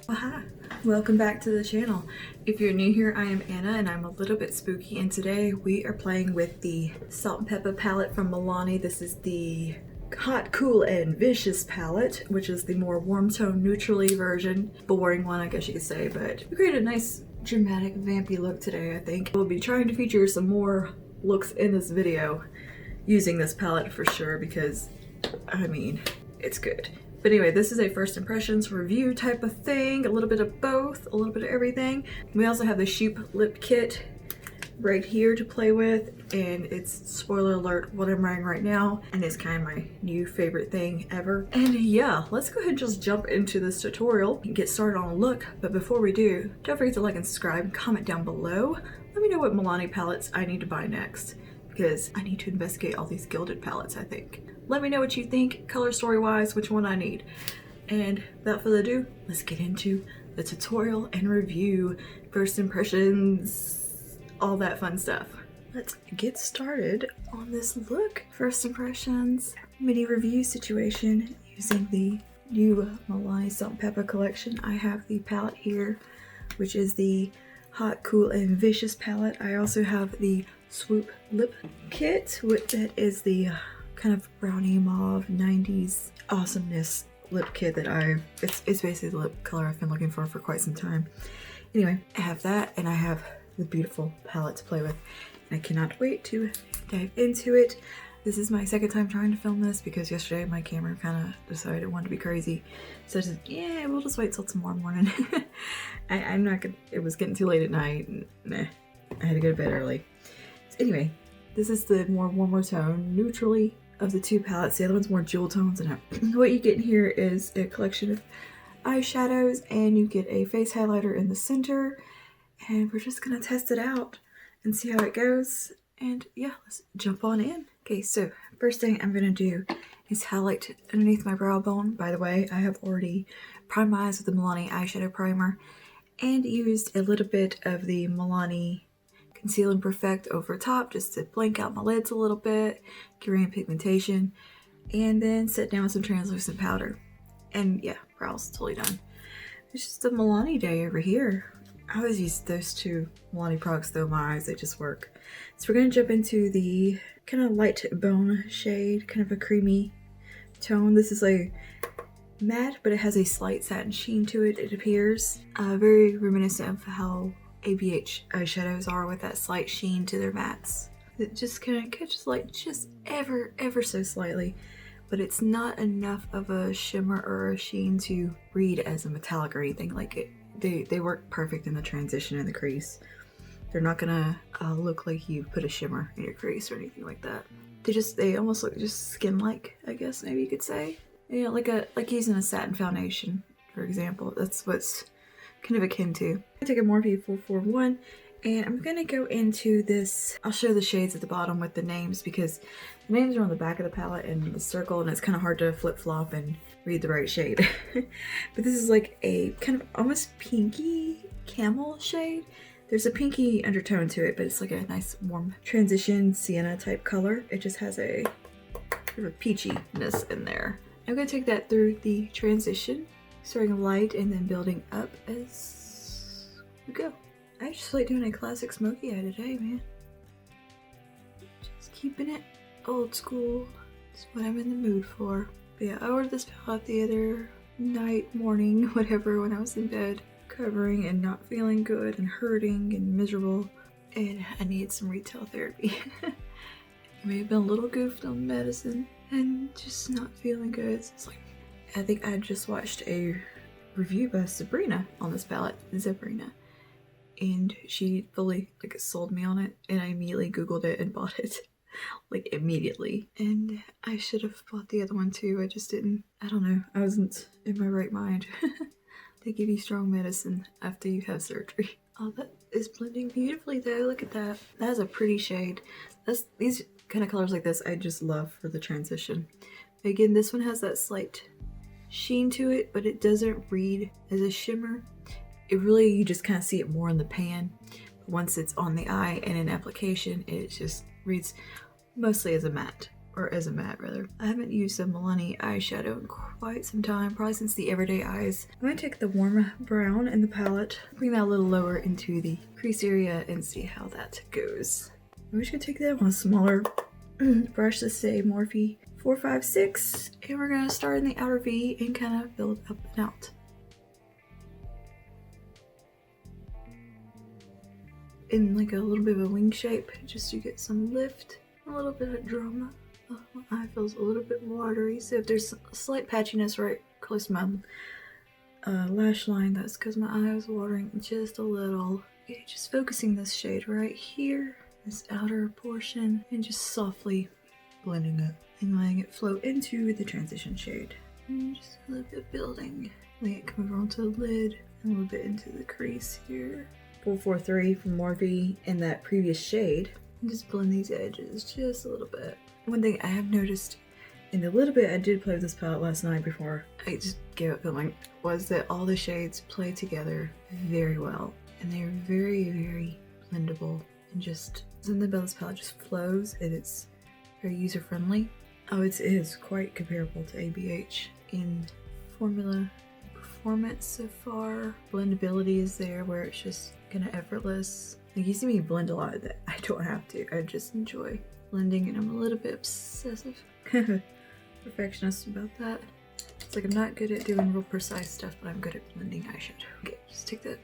Hi, welcome back to the channel. If you're new here, I am Anna and I'm a little bit spooky, and today we are playing with the Salt N Pepa palette from Milani. This is the Hot, Cool, and Vicious palette, which is the more warm tone neutrally version. Boring one, I guess you could say, but we created a nice dramatic vampy look today, I think. We'll be trying to feature some more looks in this video using this palette for sure because, I mean, it's good. But anyway, this is a first impressions review type of thing, a little bit of both, a little bit of everything. We also have the sheep lip kit right here to play with, and it's, spoiler alert, what I'm wearing right now, and it's kind of my new favorite thing ever. And yeah, let's go ahead and just jump into this tutorial and get started on a look. But before we do, don't forget to like and subscribe and comment down below. Let me know what Milani palettes I need to buy next, because I need to investigate all these gilded palettes, I think. Let me know what you think, color story wise, which one I need. And without further ado, let's get into the tutorial and review, first impressions, all that fun stuff. Let's get started on this look. First impressions, mini review situation using the new Milani Salt N Pepa Collection. I have the palette here, which is the Hot, Cool, and Vicious palette. I also have the Swoop lip kit, which that is the kind of brownie mauve 90s awesomeness lip kit that it's basically the lip color I've been looking for quite some time. Anyway, I have that, and I have the beautiful palette to play with, and I cannot wait to dive into it. This is my second time trying to film this because yesterday my camera kind of decided it wanted to be crazy, so I said, yeah, we'll just wait till tomorrow morning. I'm not gonna, it was getting too late at night, and I had to go to bed early. So anyway, this is the more warmer tone, neutrally, of the two palettes. The other one's more jewel tones, and what you get in here is a collection of eyeshadows, and you get a face highlighter in the center, and we're just gonna test it out and see how it goes. And yeah, let's jump on in. Okay, so first thing I'm gonna do is highlight underneath my brow bone. By the way, I have already primed my eyes with the Milani eyeshadow primer and used a little bit of the Milani Conceal and Perfect over top just to blank out my lids a little bit, carrying pigmentation, and then set down with some translucent powder. And yeah, brows totally done. It's just a Milani day over here. I always use those two Milani products though, my eyes, they just work. So we're gonna jump into the kind of light bone shade, kind of a creamy tone. This is a matte, but it has a slight satin sheen to it, it appears. Very reminiscent of how ABH eyeshadows are, with that slight sheen to their mattes. It just kind of catches light just ever so slightly, but it's not enough of a shimmer or a sheen to read as a metallic or anything like it. They work perfect in the transition and the crease. They're not gonna look like you put a shimmer in your crease or anything like that. They almost look just skin-like, I guess maybe you could say. You know, like using a satin foundation, for example. That's what's kind of akin to. I'm gonna take a Morphe 441, and I'm gonna go into this. I'll show the shades at the bottom with the names because the names are on the back of the palette and the circle, and it's kind of hard to flip-flop and read the right shade. But this is like a kind of almost pinky camel shade. There's a pinky undertone to it, but it's like a nice warm transition sienna type color. It just has a sort of peachiness in there. I'm gonna take that through the transition, starting light and then building up as we go. I just like doing a classic smoky eye today, man. Just keeping it old school. That's what I'm in the mood for. But yeah, I ordered this palette the other night, morning, whatever, when I was in bed, recovering and not feeling good and hurting and miserable, and I needed some retail therapy. I may have been a little goofed on medicine and just not feeling good. So it's like, I think I just watched a review by Sabrina on this palette, Sabrina, and she fully like sold me on it, and I immediately Googled it and bought it, like immediately. And I should have bought the other one too. I just didn't. I don't know. I wasn't in my right mind. They give you strong medicine after you have surgery. Oh, that is blending beautifully though. Look at that. That is a pretty shade. These kind of colors like this I just love for the transition. Again, this one has that slight sheen to it, but it doesn't read as a shimmer. It really, you just kind of see it more in the pan. Once it's on the eye and in application, it just reads mostly as a matte or as a matte rather. I haven't used a Milani eyeshadow in quite some time, probably since the Everyday Eyes. I'm gonna take the warm brown in the palette, bring that a little lower into the crease area and see how that goes. I'm just gonna take that on a smaller brush. This is a Morphe 456, and we're gonna start in the outer V and kind of build up and out. In like a little bit of a wing shape, just to get some lift, a little bit of drama. Oh, my eye feels a little bit watery, so if there's a slight patchiness right close to my lash line, that's because my eye is watering just a little. Okay, just focusing this shade right here, this outer portion, and just softly blending it and letting it flow into the transition shade. And just a little bit building, letting it come over onto the lid, and a little bit into the crease here. 443 from Morphe in that previous shade. And just blend these edges just a little bit. One thing I have noticed in the little bit I did play with this palette last night before I just gave up filming was that all the shades play together very well. And they're very, very blendable. And just something about this palette just flows, and it's very user friendly. Oh, it is quite comparable to ABH in formula. Performance so far. Blendability is there where it's just kind of effortless. Like, you see me blend a lot that I don't have to. I just enjoy blending, and I'm a little bit obsessive. Perfectionist about that. It's like I'm not good at doing real precise stuff, but I'm good at blending eyeshadow. Okay, just take that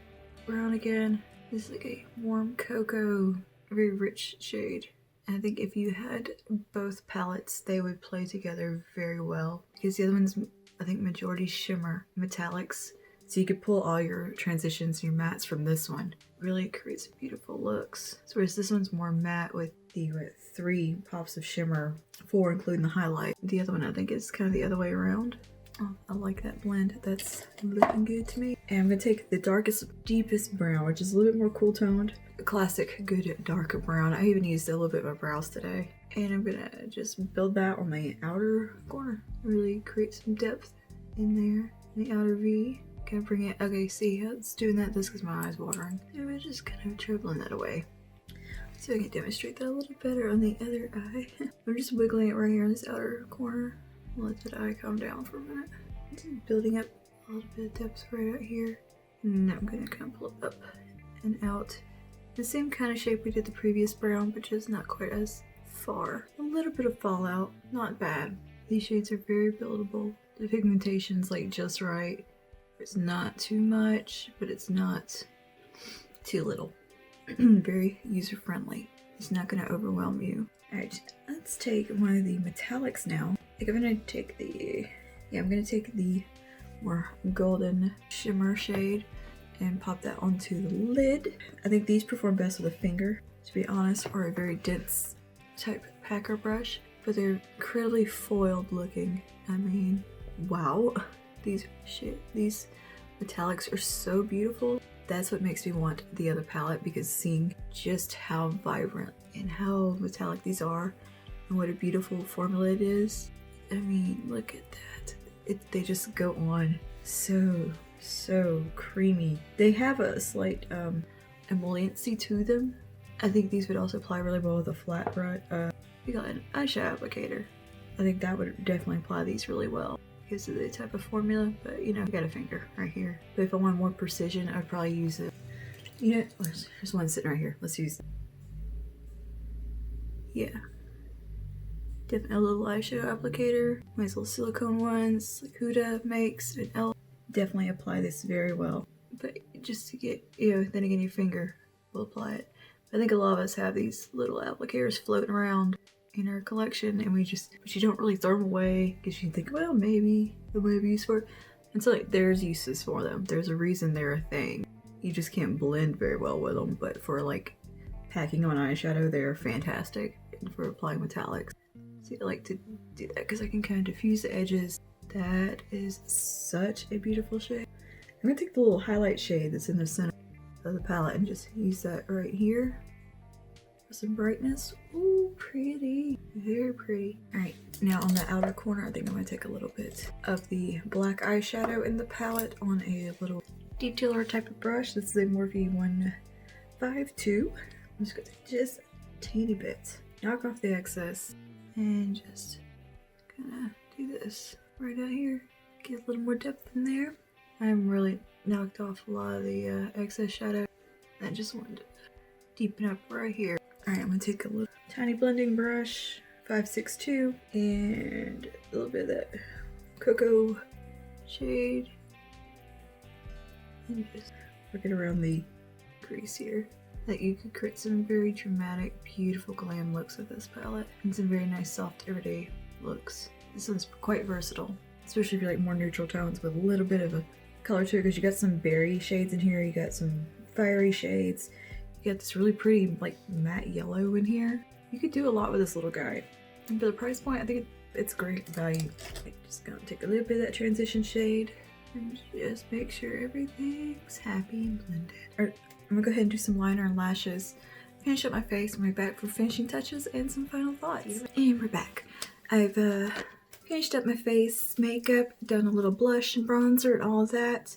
brown again. This is like a warm cocoa, very rich shade. And I think if you had both palettes, they would play together very well. Because the other one's, I think, majority shimmer metallics. So you could pull all your transitions, your mattes from this one. Really creates beautiful looks. So whereas this one's more matte with the 3 pops of shimmer, 4 including the highlight. The other one I think is kind of the other way around. Oh, I like that blend. That's looking good to me. And I'm gonna take the darkest, deepest brown, which is a little bit more cool toned. A classic good darker brown. I even used a little bit of my brows today. And I'm gonna just build that on the outer corner. Really create some depth in there, in the outer V. Gonna bring it, okay, see how it's doing that? This because my eye's watering. And we're just kind of dribbling that away. So I can demonstrate that a little better on the other eye. I'm just wiggling it right here in this outer corner. Let that eye calm down for a minute. Just building up a little bit of depth right out here. And now I'm gonna kind of pull it up and out. The same kind of shape we did the previous brown, but just not quite as far. A little bit of fallout, not bad. These shades are very buildable. The pigmentation's like just right. It's not too much, but it's not too little. Very user friendly. It's not gonna overwhelm you. Alright, let's take one of the metallics now. I think I'm gonna take the more golden shimmer shade and pop that onto the lid. I think these perform best with a finger, to be honest, or a very dense type packer brush, but they're incredibly foiled looking. I mean, wow. These metallics are so beautiful. That's what makes me want the other palette, because seeing just how vibrant and how metallic these are and what a beautiful formula it is. I mean, look at that. They just go on so creamy. They have a slight emolliency to them. I think these would also apply really well with a flat brush. We got an eyeshadow applicator. I think that would definitely apply these really well because of the type of formula, but you know, I got a finger right here. But if I want more precision, I'd probably use it. You know, there's one sitting right here. Let's use it. Yeah. Definitely a little eyeshadow applicator. Nice little silicone ones like Huda makes and L. Definitely apply this very well. But just to get, you know, then again your finger will apply it. I think a lot of us have these little applicators floating around in our collection, and but you don't really throw them away because you think, well, maybe they might be used for it. And so like, there's uses for them. There's a reason they're a thing. You just can't blend very well with them, but for like packing on eyeshadow, they're fantastic. And for applying metallics. So I like to do that because I can kind of diffuse the edges. That is such a beautiful shade. I'm gonna take the little highlight shade that's in the center of the palette and just use that right here for some brightness. Ooh, pretty. Very pretty. Alright, now on the outer corner, I think I'm gonna take a little bit of the black eyeshadow in the palette on a little detailer type of brush. This is a Morphe 152. I'm just gonna take just a teeny bit. Knock off the excess. and just kind of do this right out here. Get a little more depth in there. I'm really knocked off a lot of the excess shadow. I just wanted to deepen up right here. Alright, I'm going to take a little tiny blending brush, 562, and a little bit of that cocoa shade. And just work it around the crease here. That you could create some very dramatic, beautiful glam looks with this palette. And some very nice, soft, everyday looks. This one's quite versatile. Especially if you like more neutral tones with a little bit of a color to it, because you got some berry shades in here, you got some fiery shades, you got this really pretty like matte yellow in here. You could do a lot with this little guy. And for the price point, I think it's great value. Just gonna take a little bit of that transition shade and just make sure everything's happy and blended. Alright, I'm gonna go ahead and do some liner and lashes, finish up my face, and we're back for finishing touches and some final thoughts. And we're back. I've finished up my face makeup, done a little blush and bronzer and all of that,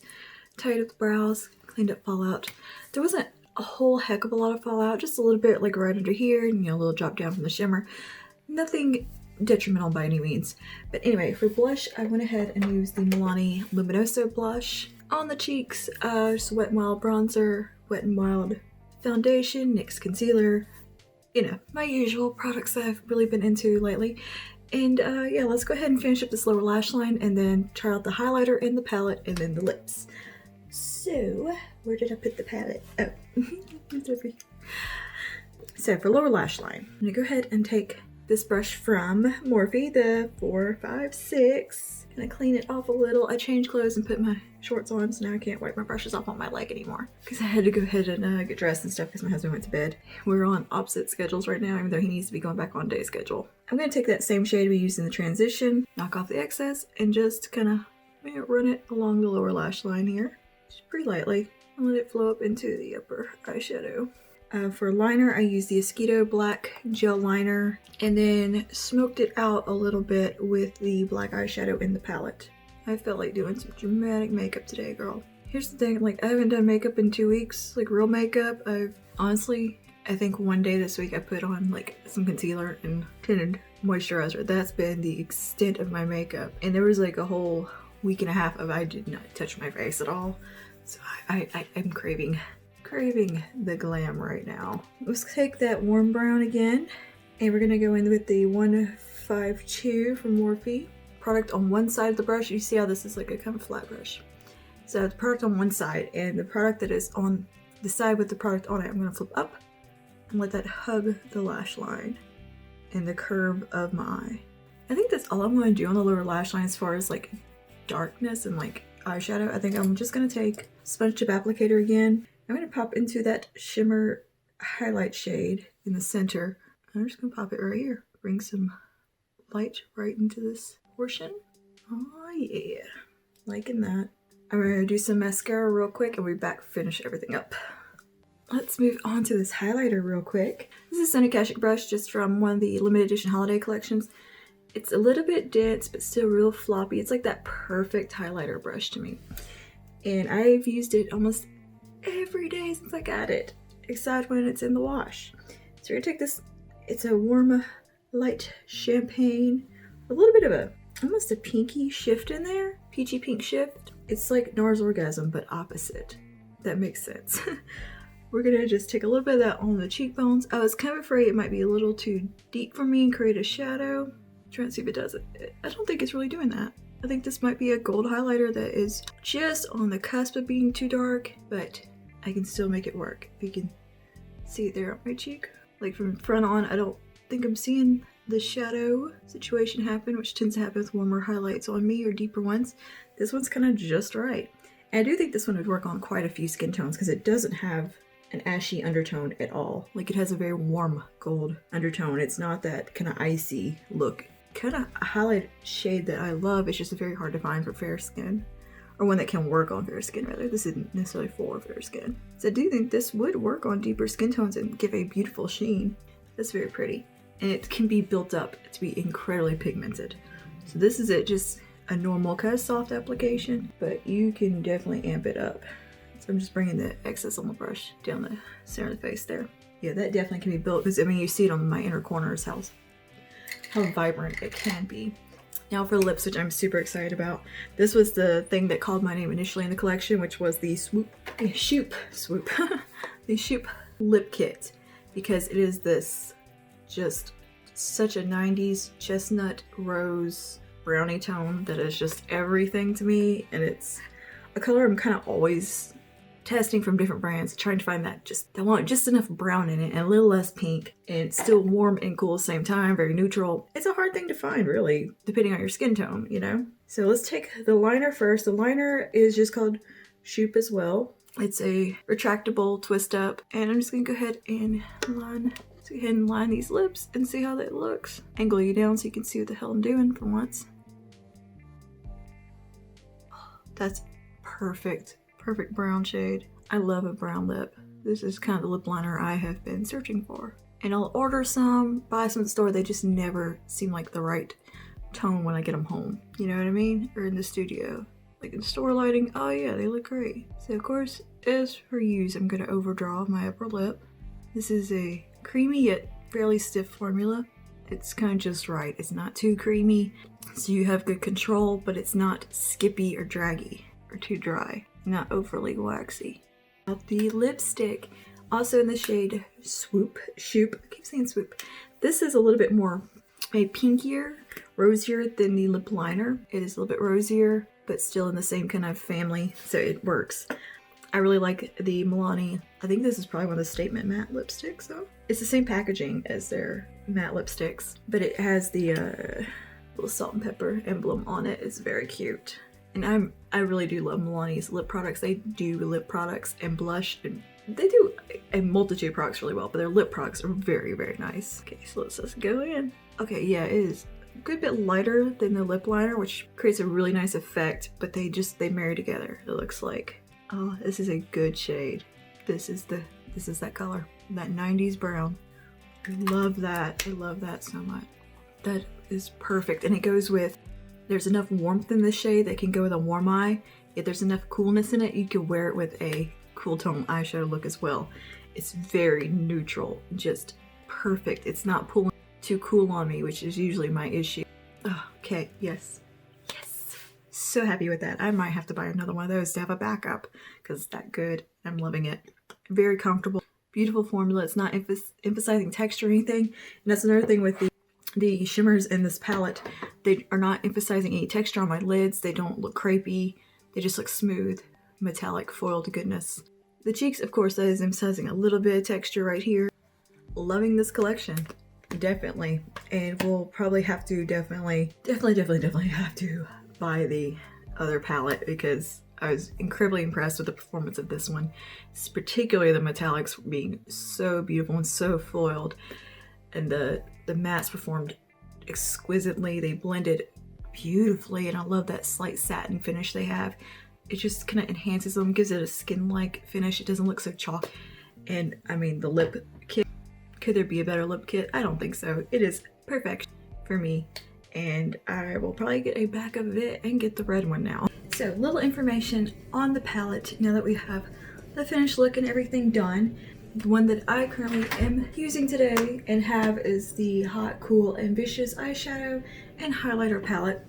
tied up the brows, cleaned up fallout. There wasn't a whole heck of a lot of fallout, just a little bit like right under here, and a little drop down from the shimmer. Nothing detrimental by any means. But anyway, for blush, I went ahead and used the Milani Luminoso blush on the cheeks. Just Wet n Wild bronzer, Wet n Wild foundation, NYX concealer. You know, my usual products that I've really been into lately. And yeah, let's go ahead and finish up this lower lash line and then try out the highlighter and the palette and then the lips. So, where did I put the palette? Oh, it's over here. So for lower lash line, I'm gonna go ahead and take this brush from Morphe, the 456. Gonna clean it off a little. I changed clothes and put my shorts on, so now I can't wipe my brushes off on my leg anymore. Because I had to go ahead and get dressed and stuff because my husband went to bed. We're on opposite schedules right now, even though he needs to be going back on day schedule. I'm gonna take that same shade we used in the transition, knock off the excess, and just kind of run it along the lower lash line here. Just pretty lightly, and let it flow up into the upper eyeshadow. For liner, I used the Esquito Black Gel Liner and then smoked it out a little bit with the black eyeshadow in the palette. I felt like doing some dramatic makeup today, girl. Here's the thing, like I haven't done makeup in 2 weeks, like real makeup. I think one day this week I put on like some concealer and tinted moisturizer. That's been the extent of my makeup. And there was like a whole week and a half of I did not touch my face at all. So I'm craving the glam right now. Let's take that warm brown again, and we're gonna go in with the 152 from Morphe. Product on one side of the brush. You see how this is like a kind of flat brush. So the product on one side, and the product that is on the side with the product on it, I'm gonna flip up and let that hug the lash line and the curve of my eye. I think that's all I'm gonna do on the lower lash line as far as like darkness and like eyeshadow. I think I'm just gonna take sponge tip applicator again. I'm going to pop into that shimmer highlight shade in the center. I'm just going to pop it right here. Bring some light right into this portion. Oh yeah, liking that. I'm going to do some mascara real quick and we'll be back to finish everything up. Let's move on to this highlighter real quick. This is a Sunny Kashuk brush just from one of the limited edition holiday collections. It's a little bit dense but still real floppy. It's like that perfect highlighter brush to me. And I've used it almost every day since I got it, except when it's in the wash. So we're gonna take this, it's a warm light champagne, a little bit of a, almost a pinky shift in there, peachy pink shift. It's like NARS Orgasm, but opposite. That makes sense. We're gonna just take a little bit of that on the cheekbones. I was kind of afraid it might be a little too deep for me and create a shadow. Trying to see if it does it. I don't think it's really doing that. I think this might be a gold highlighter that is just on the cusp of being too dark, but I can still make it work. If you can see it there on my cheek. Like from front on, I don't think I'm seeing the shadow situation happen, which tends to happen with warmer highlights on me or deeper ones. This one's kind of just right. And I do think this one would work on quite a few skin tones because it doesn't have an ashy undertone at all. Like it has a very warm gold undertone. It's not that kind of icy look. Kind of a highlight shade that I love. It's just very hard to find for fair skin. Or one that can work on fair skin, rather. This isn't necessarily for fair skin. So I do think this would work on deeper skin tones and give a beautiful sheen. That's very pretty. And it can be built up to be incredibly pigmented. So this is it, just a normal kind of soft application, but you can definitely amp it up. So I'm just bringing the excess on the brush down the center of the face there. Yeah, that definitely can be built, because I mean, you see it on my inner corners, how how vibrant it can be. Now for lips, which I'm super excited about. This was the thing that called my name initially in the collection, which was the Shoop lip kit, because it is this just such a 90s chestnut rose brownie tone that is just everything to me, and it's a color I'm kind of always testing from different brands, trying to find that want just enough brown in it and a little less pink, and it's still warm and cool at the same time, very neutral. It's a hard thing to find, really, depending on your skin tone, you know? So let's take the liner first. The liner is just called Shoop as well. It's a retractable twist up, and I'm just gonna go ahead and line these lips and see how that looks. Angle you down so you can see what the hell I'm doing for once. That's perfect. Perfect brown shade. I love a brown lip. This is kind of the lip liner I have been searching for. And I'll order some, buy some at the store. They just never seem like the right tone when I get them home. You know what I mean? Or in the studio. Like in store lighting, oh yeah, they look great. So of course, as for use, I'm gonna overdraw my upper lip. This is a creamy yet fairly stiff formula. It's kind of just right. It's not too creamy, so you have good control, but it's not skippy or draggy or too dry. Not overly waxy. The lipstick, also in the shade Shoop. I keep saying Swoop. This is a little bit more pinkier, rosier than the lip liner. It is a little bit rosier, but still in the same kind of family, so it works. I really like the Milani. I think this is probably one of the Statement Matte lipsticks, though. It's the same packaging as their matte lipsticks, but it has the little salt and pepper emblem on it. It's very cute. And I really do love Milani's lip products. They do lip products and blush, and they do a multitude of products really well, but their lip products are very, very nice. Okay, so let's just go in. Okay, yeah, it is a good bit lighter than the lip liner, which creates a really nice effect, but they marry together, it looks like. Oh, this is a good shade. This is that color, that 90s brown. I love that. I love that so much. That is perfect, and it goes with, there's enough warmth in this shade that can go with a warm eye. If there's enough coolness in it, you can wear it with a cool tone eyeshadow look as well. It's very neutral, just perfect. It's not pulling too cool on me, which is usually my issue. Oh, okay, yes. Yes. So happy with that. I might have to buy another one of those to have a backup, because it's that good. I'm loving it. Very comfortable, beautiful formula. It's not emphasizing texture or anything. And that's another thing with the shimmers in this palette. They are not emphasizing any texture on my lids. They don't look crepey. They just look smooth, metallic, foiled goodness. The cheeks, of course, that is emphasizing a little bit of texture right here. Loving this collection, definitely. And we'll probably have to definitely have to buy the other palette, because I was incredibly impressed with the performance of this one. It's particularly the metallics being so beautiful and so foiled. And the mattes performed exquisitely. They blended beautifully, and I love that slight satin finish they have. It just kind of enhances them, gives it a skin-like finish. It doesn't look so chalk. And I mean, the lip kit, could there be a better lip kit? I don't think so. It is perfect for me, and I will probably get a back of it and get the red one now. So, little information on the palette now that we have the finished look and everything done. The one that I currently am using today and have is the Hot, Cool, Ambitious eyeshadow and highlighter palette.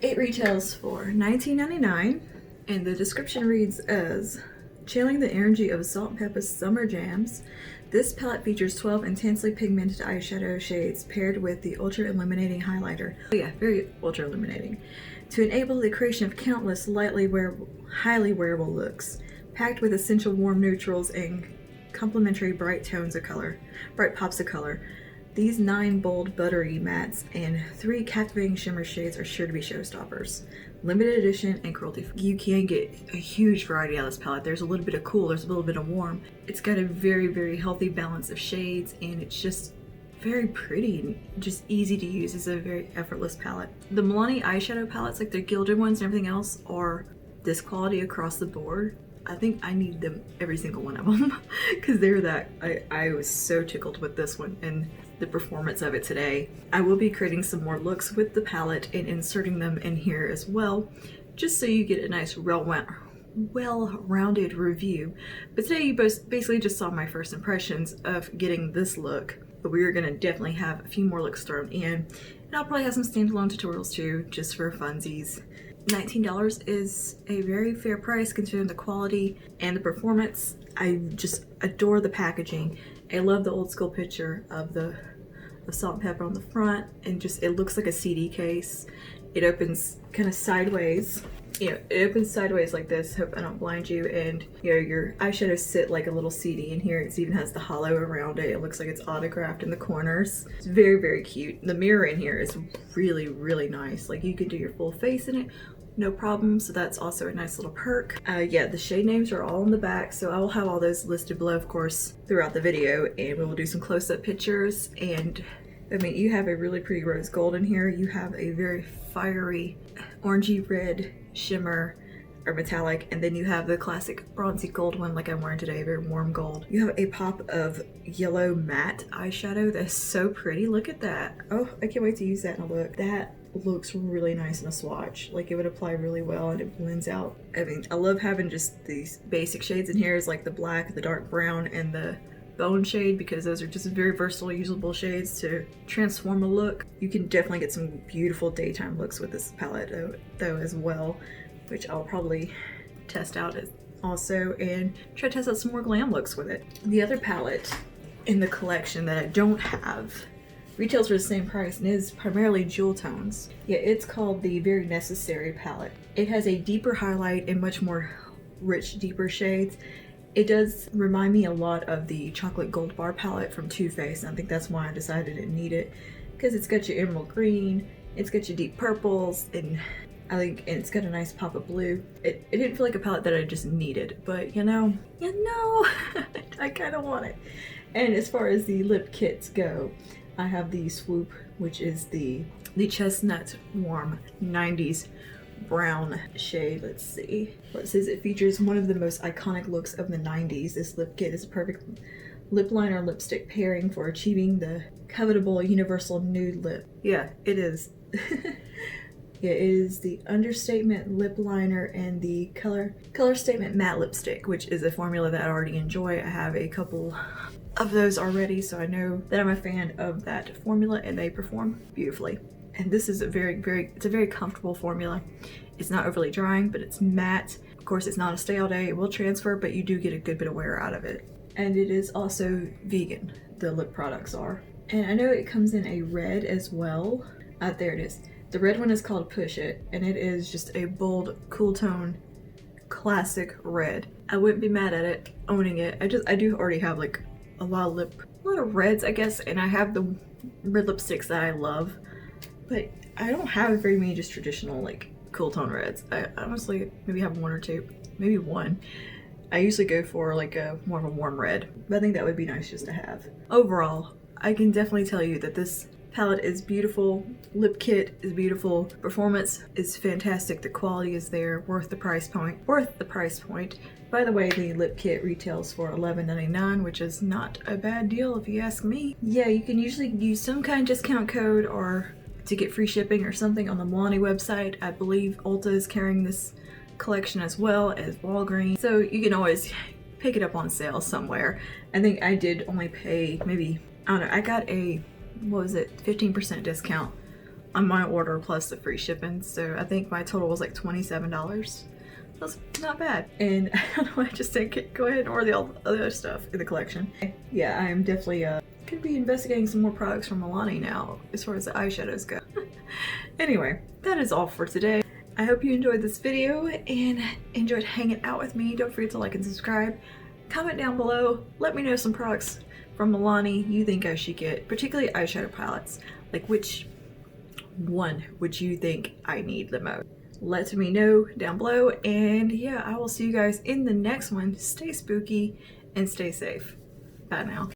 It retails for $19.99, and the description reads as, channeling the energy of Salt N Pepa's summer jams, this palette features 12 intensely pigmented eyeshadow shades paired with the ultra illuminating highlighter. Oh yeah, very ultra illuminating. To enable the creation of countless highly wearable looks, packed with essential warm neutrals and complementary bright pops of color. These 9 bold buttery mattes and 3 captivating shimmer shades are sure to be showstoppers. Limited edition and cruelty free. You can get a huge variety out of this palette. There's a little bit of cool, there's a little bit of warm. It's got a very, very healthy balance of shades, and it's just very pretty and just easy to use. It's a very effortless palette. The Milani eyeshadow palettes, like the gilded ones and everything else, are this quality across the board. I think I need them, every single one of them, because they're that. I was so tickled with this one and the performance of it today. I will be creating some more looks with the palette and inserting them in here as well, just so you get a nice well-rounded review. But today you basically just saw my first impressions of getting this look, but we are going to definitely have a few more looks thrown in. And I'll probably have some standalone tutorials too, just for funsies. $19 is a very fair price considering the quality and the performance. I just adore the packaging. I love the old school picture of the Salt and Pepper on the front, and just it looks like a CD case. It opens kind of sideways. It opens sideways like this. Hope I don't blind you. And your eyeshadows sit like a little CD in here. It even has the hollow around it. It looks like it's autographed in the corners. It's very, very cute. The mirror in here is really, really nice. Like you can do your full face in it, no problem. So that's also a nice little perk. Yeah, the shade names are all on the back, so I will have all those listed below, of course, throughout the video, and we will do some close-up pictures. And I mean, you have a really pretty rose gold in here. You have a very fiery orangey red shimmer or metallic, and then you have the classic bronzy gold one like I'm wearing today, very warm gold. You have a pop of yellow matte eyeshadow that's so pretty. Look at that. Oh, I can't wait to use that in a look. That looks really nice in a swatch. Like it would apply really well and it blends out. I mean, I love having just these basic shades in here, is like the black, the dark brown, and the bone shade, because those are just very versatile, usable shades to transform a look. You can definitely get some beautiful daytime looks with this palette though as well, which I'll probably test out also and try to test out some more glam looks with it. The other palette in the collection that I don't have retails for the same price and is primarily jewel tones. Yeah, it's called the Very Necessary palette. It has a deeper highlight and much more rich, deeper shades. It does remind me a lot of the Chocolate Gold Bar palette from Too Faced, and I think that's why I decided I didn't need it, because it's got your emerald green, it's got your deep purples, and it's got a nice pop of blue. It didn't feel like a palette that I just needed, but you know, I kind of want it. And as far as the lip kits go, I have the Swoop, which is the chestnut warm 90s brown shade. Let's see. Well, it says it features one of the most iconic looks of the 90s. This lip kit is a perfect lip liner lipstick pairing for achieving the covetable universal nude lip. Yeah, it is. Yeah, it is the understatement lip liner and the color statement matte lipstick, which is a formula that I already enjoy. I have a couple of those already, so I know that I'm a fan of that formula and they perform beautifully. And this is it's a very comfortable formula. It's not overly drying, but it's matte. Of course, it's not a stay all day. It will transfer, but you do get a good bit of wear out of it. And it is also vegan, the lip products are. And I know it comes in a red as well. There it is. The red one is called Push It, and it is just a bold, cool tone, classic red. I wouldn't be mad at it, owning it. I do already have like a lot of reds, I guess, and I have the red lipsticks that I love, but I don't have very many just traditional like cool tone reds. I honestly maybe have one or two, maybe one. I usually go for like a more of a warm red, but I think that would be nice just to have. Overall, I can definitely tell you that this palette is beautiful, lip kit is beautiful, performance is fantastic, the quality is there, worth the price point. By the way, the lip kit retails for $11.99, which is not a bad deal if you ask me. Yeah, you can usually use some kind of discount code or to get free shipping or something on the Milani website. I believe Ulta is carrying this collection as well as Walgreens, so you can always pick it up on sale somewhere. I think I did only pay maybe, I don't know, I got a, what was it, 15% discount on my order plus the free shipping, so I think my total was like $27. That's not bad. And I don't know, I just didn't go ahead and order all the other stuff in the collection. Yeah, I am definitely could be investigating some more products from Milani now as far as the eyeshadows go. Anyway, that is all for today. I hope you enjoyed this video and enjoyed hanging out with me. Don't forget to like and subscribe. Comment down below. Let me know some products from Milani you think I should get, particularly eyeshadow palettes. Like which one would you think I need the most? Let me know down below, and yeah, I will see you guys in the next one. Stay spooky and stay safe. Bye now.